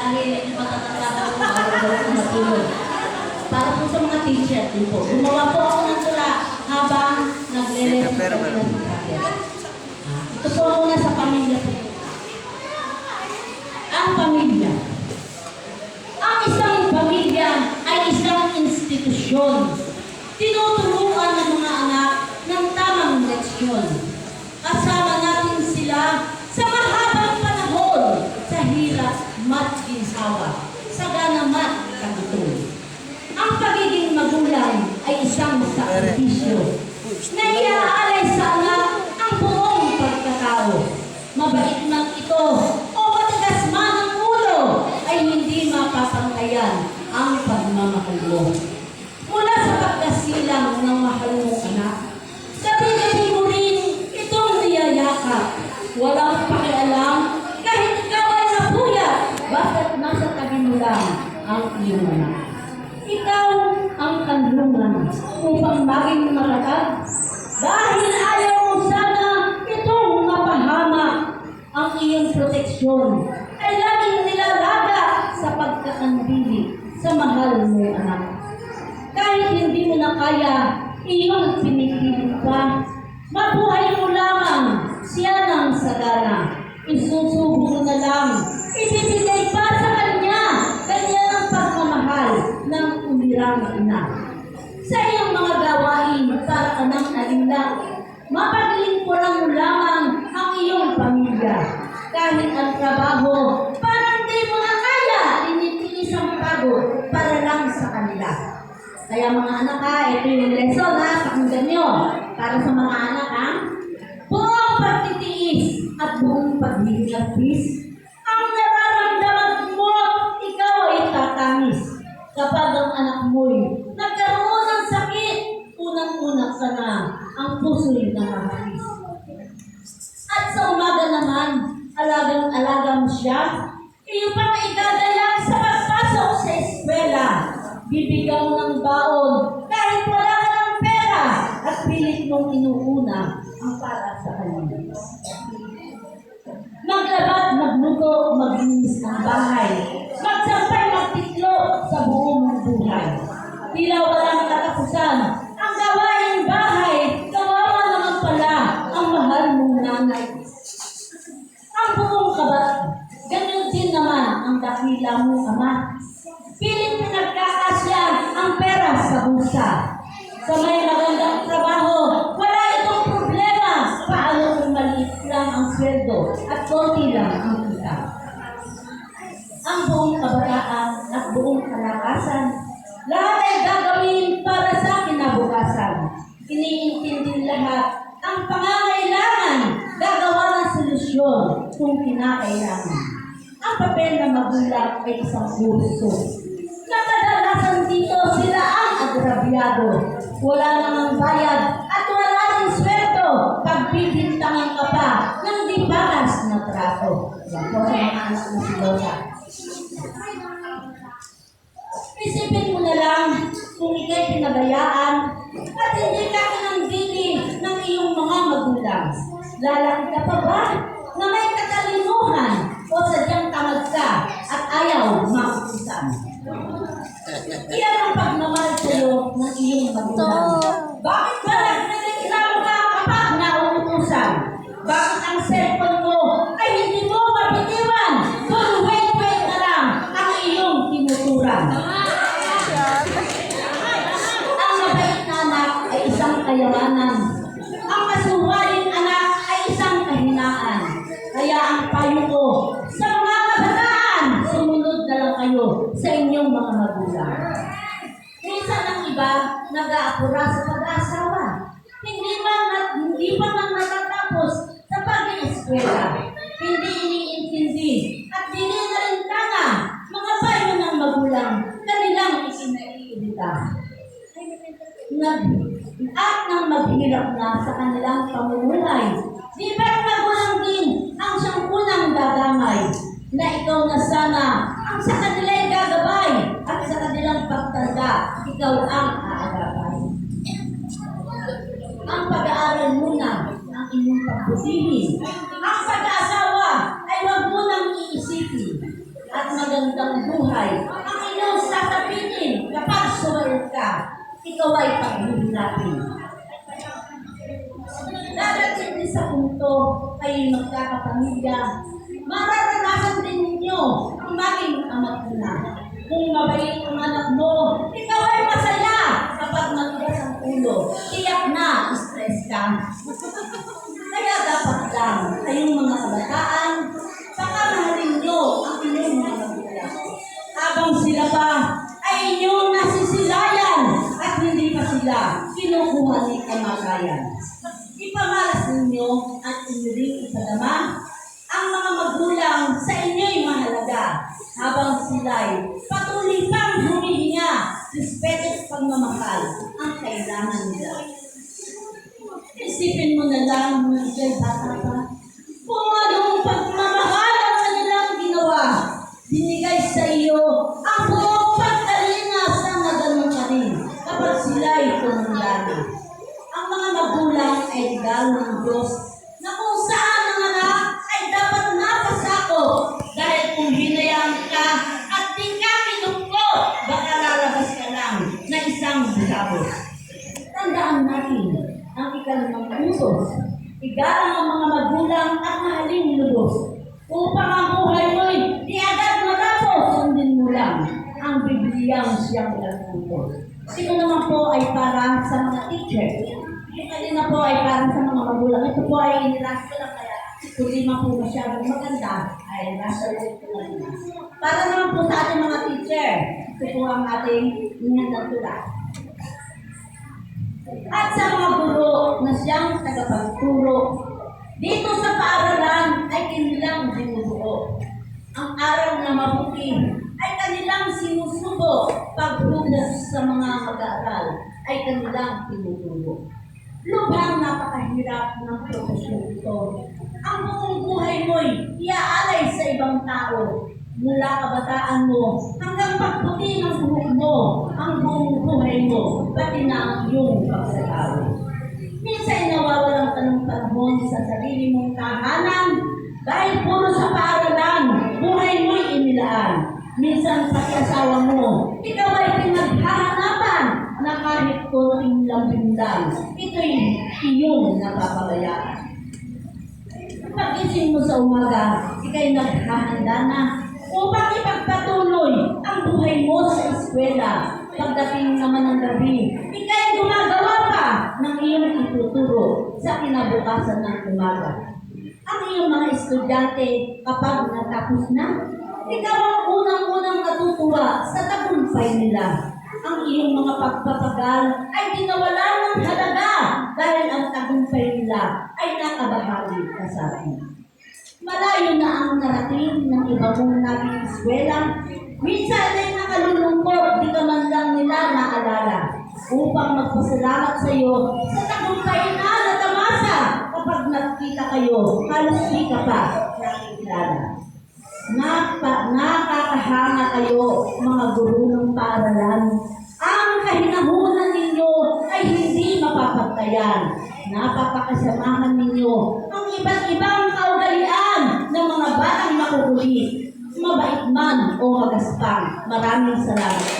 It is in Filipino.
dahil matatanda ko araw-araw na matulog. Para po sa mga teacher din po. Gumawa po ako ng tula habang nagre-rest sa pinag-practice. Ito po muna sa pamilya po. Ang pamilya. Ang isang pamilya ay isang institusyon. Tinutulungan ng mga anak ng tamang leksyon. Kasama natin sila sa mahabang panahon sa hirap mat ginhawa, sagana mat kagutom. Ang pagiging magulang ay isang sakripisyo na iaalay sa anak ang buong pagkatao. Mabait man ito o matigas man ang ulo ay hindi mapapangkayan ang pagmamahal mo. Mula sa pagkasilang ng mahal mong anak, gabi-gabi mo rin itong niyayakap. Walang pakialam kahit ikaw ay napuyat, bakit nasa tabi mo lang ang iyong anak. Ikaw ang kanlungan upang maging matatag dahil ayaw mo sana itong mapahamak. Ang iyong proteksyon ay laging nilalaga sa pagkakandili sa mahal mong anak. Kahit hindi mo na kaya, iyong pinipilit pa. Mabuhay mo lamang siya ng sagana. Isusubo mo na lang. Ibibigay pa sa kanya ang pagmamahal ng umirang ina. Sa iyong mga gawain para ka ng alinlang, mapaglingkuran mo lamang ang iyong pamilya. Kahit ang trabaho, parang di mo na kaya, tinitiis ang pagod para lang sa kanila. Kaya mga anak ha, ito yung lesson ha, pakinggan nyo. Para sa mga anak ha, buong pagtitiis at buong paghihilapis, ang nararamdaman mo, ikaw ay tatamis. Kapag ang anak mo'y nagkaroon ng sakit, unang-una ka na, ang puso'y nakakapis. At sa umaga naman, alagang-alaga mo siya, iyo pang idadala sa pagpasok sa eskwela. Bibigyan mo ng baon kahit wala ka ng pera at pilit mong inuuna ang para sa kanila. Maglabat, magluto, maglinis ng bahay. Magsampay, magtitlo sa buong buhay. Tila walang katapusan. Ang gawaing bahay, kawawa naman pala ang mahal mong nanay. Ang buong kabat, ganyan din naman ang dakila mong ama. Pilit pinagkakasya ang pera sa bulsa. Sa may magandang trabaho, wala itong problema. Paano kung maliit lang ang sweldo at konti lang ang kita. Ang buong kabataan at buong kalakasan, lahat ay gagawin para sa kinabukasan. Iniintindi lahat ang pangangailangan, gagawa ng solusyon kung kinakailangan. Ang papel na magulang ay isang kurso. Nakadalasan dito sila ang agrabyado. Wala namang bayad at wala rin sweldo. Pagbibintangan ka pa ng di batas na trato. Yan po sa mga anak na si Lola. Isipin mo na lang kung ikay pinabayaan at hindi ka kinandili ng iyong mga magulang. Lalaki ka pa ba na may katalinuhan o sadyang tamad ka at ayaw makukusan? Iyan ang pagmamahal sa'yo ng iyong magulang. Bakit ba nagreklamo ka kapag nauutusan? Bakit ang cellphone mo ay hindi mo mabitiwan kung wait na lang ang iyong tinuturan? Ang mabait na anak ay isang kayamanan. Ang masuwaring anak ay isang kahinaan. Kaya ang payo ko sa mga kabataan, sumunod na lang kayo sa inyong mga magulang. Minsan ang iba nag-aapura sa pag-aasawa. Hindi pa man natatapos sa pag-ieskwela. Hindi iniintindi at hindi na rin tanga mga payo ng magulang kanilang isinaiirita. At nang maghirap na sa kanilang pamumuhay, di ba magulang din ang siyang unang dadamay na ikaw na sana ang sa kanila'y gagabay at sa kanilang pagtanda, ikaw ang aagapay. Ang pag-aaral muna ang inyong pagbutihin. Ang pag-aasawa ay huwag mo nang iisipin. At at magandang buhay ang inyong sasabihin kapag sumalit ka, ikaw ay paghihirapin. Darating din sa punto kayo magkakapamilya, mararanasan din ninyo ang maging ama't ina. Kung mabait ang anak mo, ikaw ay masaya kapag matigas ang ulo. Tiyak na, stress ka. Kaya dapat lang kayong mga kabataan, pakamahalin nyo ang inyong mga magulang. Habang sila pa ay inyong nasisilayan at hindi pa sila kinukuha ni kamagayan. Ipamalas ninyo at inyo rin ipadama ang mga magulang sa inyo'y mahalaga habang sila'y patuloy pang humihinga, respeto at pagmamahal ang kailangan nila. Isipin mo na lang mga ikay bata pa kung anong pagmamahal ang kanilang ginawa. Binigay sa iyo ang buong pagkalinas ng naganong ka rin kapag sila'y tumandali. Ang mga magulang ay regalo ng Diyos na kung saan ang anak ay dapat napasakop dahil kung hinayaan ka at di ka kinuklo, baka lalabas ka lang na isang bulabos. Tandaan natin ang ikalimang utos. Igalang ang mga magulang at mahalin lubos upang ang buhay mo'y di agad matapos, sundin mo lang ang Bibliyang siyang nagtutos. Ito naman po ay para sa mga teacher. Yung kanina po ay para sa mga magulang. Ito po ay inilas ko lang kaya kung di man po masyadong maganda ay nasa ulit ko lang. Para naman po sa ating mga teacher, ito po ang ating inandang tulad. At sa mga guro na siyang tagapagturo, dito sa paaralan ay kanilang binubuo. Ang aral na mabuti ay kanilang sinusubo, paghugas sa mga mag-aaral ay kanilang tinuturo. Lubhang napakahirap ng profesyon ito. Ang buong buhay mo'y iaalay sa ibang tao. Mula kabataan mo hanggang pagputi ng buhok mo, ang buong buhay mo, pati na ang iyong pagsasalo. Minsan nawawalan ka ng panahon sa sarili mong tahanan dahil puro sa paaralan, buhay mo'y inilaan. Minsan pati asawa mo, ikaw ay pinaghahanapan na kahit konting lambindan, ito'y iyong napapabayaan. Pag-ising mo sa umaga, ikay naghahanda na upang ipagpatuloy ang buhay mo sa eskwela. Pagdating naman ng gabi, ikay gumagawa pa ng iyong ituturo sa kinabukasan ng umaga. Ang iyong mga estudyante, kapag natapos na, ikaw ang unang-unang natutuwa sa tagumpay nila. Ang iyong mga pagpapagal ay dinawalan ng halaga dahil ang tagumpay nila ay nakabahagi ka sa atin. Malayo na ang narating ng iba mong naging eskwela. Minsan ay nakalulungkot, di ka man lang nila naalala. Upang magpasalamat sa iyo sa tagumpay na natamasa kapag nakita kayo, halos di ka pa nakikilala. Nakakahanga kayo, mga guro ng paaralan. Ang kahinahunan ninyo ay hindi mapapagtayan. Napapakasamahan ninyo ang iba't ibang kaugalian ng mga batang makukulit, mabait man o magaspang. Maraming salamat.